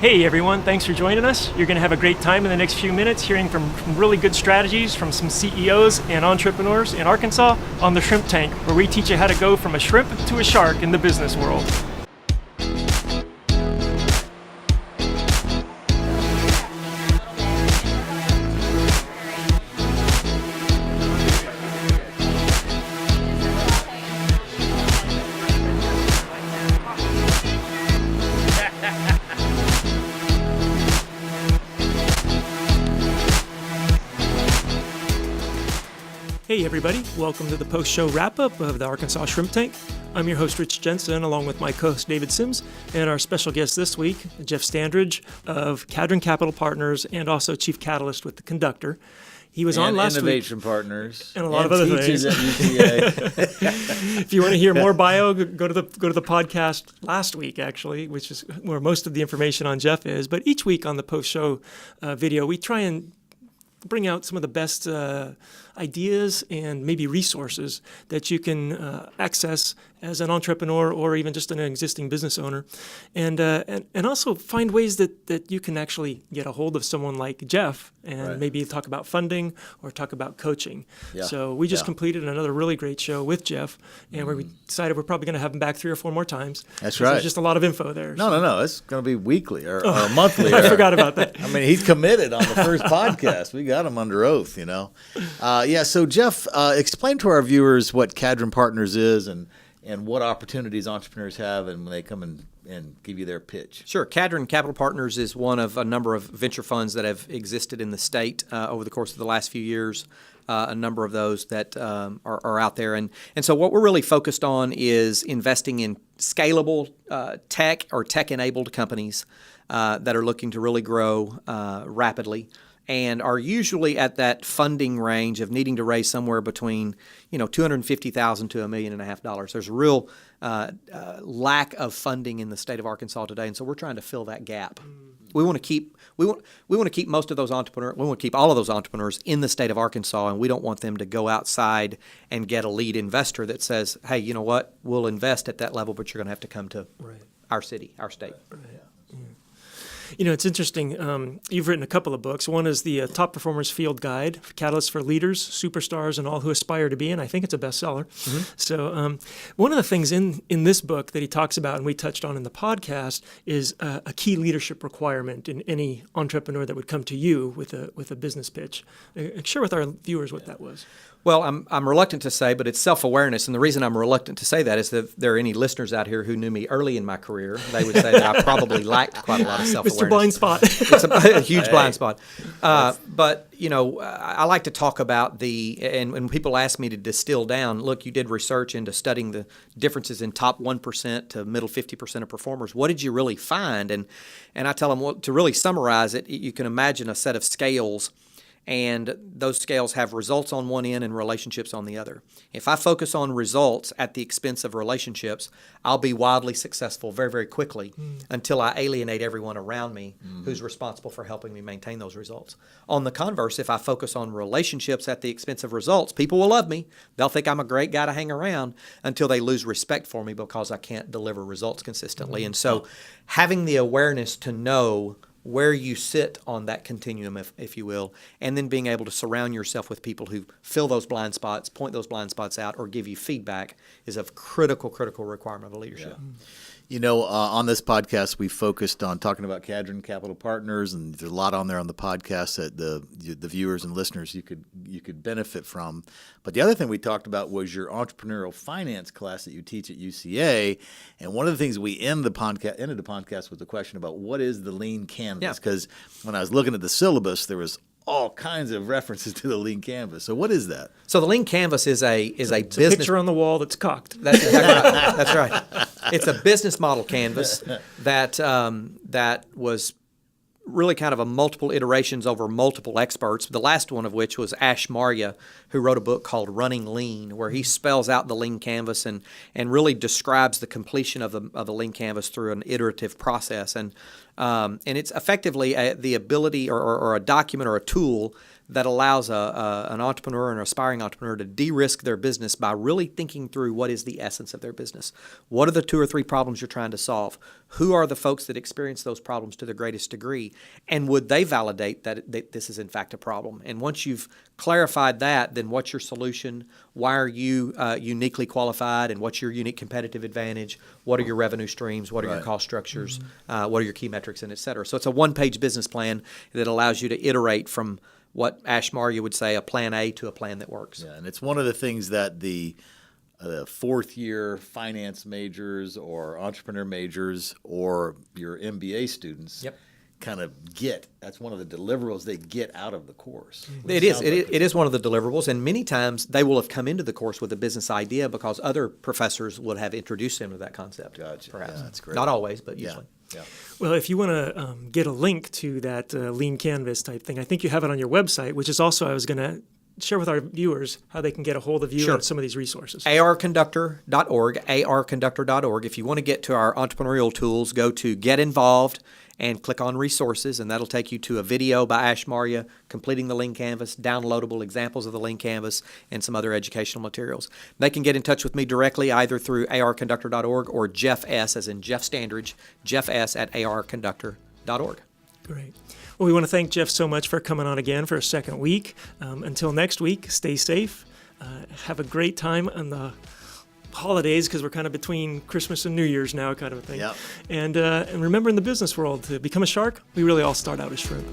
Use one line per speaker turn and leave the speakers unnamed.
Hey everyone, thanks for joining us. You're going to have a great time in the next few minutes hearing from really good strategies from some CEOs and entrepreneurs in Arkansas on the Shrimp Tank, where we teach you how to go from a shrimp to a shark in the business world. Hey everybody, welcome to the post-show wrap-up of the Arkansas Shrimp Tank. I'm your host, Rich Jensen, along with my co-host, David Sims, and our special guest this week, Jeff Standridge of Cadron Capital Partners and also Chief Catalyst with The Conductor. He was on last
Innovation
week.
Partners.
And a lot of other things.
At UCA.
If you want to hear more bio, go to the podcast last week, actually, which is where most of the information on Jeff is. But each week on the post-show video, we try and bring out some of the best ideas and maybe resources that you can access as an entrepreneur or even just an existing business owner, and also find ways that you can actually get a hold of someone like Jeff and maybe talk about funding or talk about coaching. Yeah. So we just completed another really great show with Jeff, and we decided we're probably going to have him back 3 or 4 more times.
That's right.
There's just a lot of info there.
No. It's going to be weekly or monthly.
I forgot about that.
I mean, he's committed on the first podcast. We got him under oath, you know. So Jeff, explain to our viewers what Cadron Partners is and what opportunities entrepreneurs have and when they come and give you their pitch.
Sure. Cadron Capital Partners is one of a number of venture funds that have existed in the state over the course of the last few years. A number of those that are out there. And so what we're really focused on is investing in scalable tech or tech-enabled companies that are looking to really grow rapidly, and are usually at that funding range of needing to raise somewhere between $250,000 to $1.5 million. There's a real lack of funding in the state of Arkansas today, and so we're trying to fill that gap. We want to keep most of those entrepreneurs. We want to keep all of those entrepreneurs in the state of Arkansas, and we don't want them to go outside and get a lead investor that says, "Hey, you know what? We'll invest at that level, but you're going to have to come to our city, our state."
Right. You know, it's interesting. You've written a couple of books. One is the Top Performers Field Guide, Catalyst for Leaders, Superstars, and All Who Aspire to Be, and I think it's a bestseller. Mm-hmm. So one of the things in this book that he talks about, and we touched on in the podcast, is a key leadership requirement in any entrepreneur that would come to you with a business pitch. Share with our viewers what that was.
Well, I'm reluctant to say, but it's self-awareness. And the reason I'm reluctant to say that is that if there are any listeners out here who knew me early in my career, they would say that I probably lacked quite a lot of self-awareness.
Mr. Blind Spot.
It's a huge blind spot. But, I like to talk about and when people ask me to distill down, look, you did research into studying the differences in top 1% to middle 50% of performers. What did you really find? And I tell them, well, to really summarize it, you can imagine a set of scales, and those scales have results on one end and relationships on the other. If I focus on results at the expense of relationships, I'll be wildly successful very, very quickly until I alienate everyone around me who's responsible for helping me maintain those results. On the converse, if I focus on relationships at the expense of results, people will love me. They'll think I'm a great guy to hang around until they lose respect for me because I can't deliver results consistently. And so having the awareness to know where you sit on that continuum, if you will, and then being able to surround yourself with people who fill those blind spots, point those blind spots out, or give you feedback is a critical requirement of leadership.
Yeah. On this podcast, we focused on talking about Cadron Capital Partners, and there's a lot on there on the podcast that the viewers and listeners you could benefit from. But the other thing we talked about was your entrepreneurial finance class that you teach at UCA, and one of the things we ended the podcast with the question about what is the lean canvas, because when I was looking at the syllabus, there was all kinds of references to the lean canvas. So what is that?
So the lean canvas is a
business.
A
picture on the wall that's cocked.
That's exactly right. That's right. It's a business model canvas that was really kind of a multiple iterations over multiple experts, the last one of which was Ash Maurya, who wrote a book called Running Lean, where he spells out the lean canvas and really describes the completion of the lean canvas through an iterative process. And it's effectively the ability or a document or a tool that allows an entrepreneur and an aspiring entrepreneur to de-risk their business by really thinking through what is the essence of their business. What are the 2 or 3 problems you're trying to solve? Who are the folks that experience those problems to the greatest degree? And would they validate that this is in fact a problem? And once you've clarified that, then what's your solution? Why are you uniquely qualified? And what's your unique competitive advantage? What are your revenue streams? What are your cost structures? What are your key metrics, and et cetera? So it's a one-page business plan that allows you to iterate from what Ash Maurya would say, a plan A to a plan that works.
Yeah, and it's one of the things that the fourth-year finance majors or entrepreneur majors or your MBA students kind of get. That's one of the deliverables they get out of the course.
It is one of the deliverables, and many times they will have come into the course with a business idea because other professors would have introduced them to that concept.
Gotcha.
Perhaps.
Yeah, that's great.
Not always, but usually.
Yeah.
Well, if you want to get a link to that lean canvas type thing, I think you have it on your website, which is also, I was going to share with our viewers how they can get a hold of you and some of these resources.
arconductor.org, arconductor.org. If you want to get to our entrepreneurial tools, go to Get Involved and click on Resources, and that'll take you to a video by Ash Maurya completing the Lean Canvas, downloadable examples of the Lean Canvas, and some other educational materials. They can get in touch with me directly either through arconductor.org or Jeff S., as in Jeff Standridge, Jeff S. at arconductor.org.
Great. Well, we want to thank Jeff so much for coming on again for a second week. Until next week, stay safe. Have a great time on the holidays, because we're kind of between Christmas and New Year's now, kind of a thing.
Yep.
And remember, in the business world, to become a shark, we really all start out as shrimp.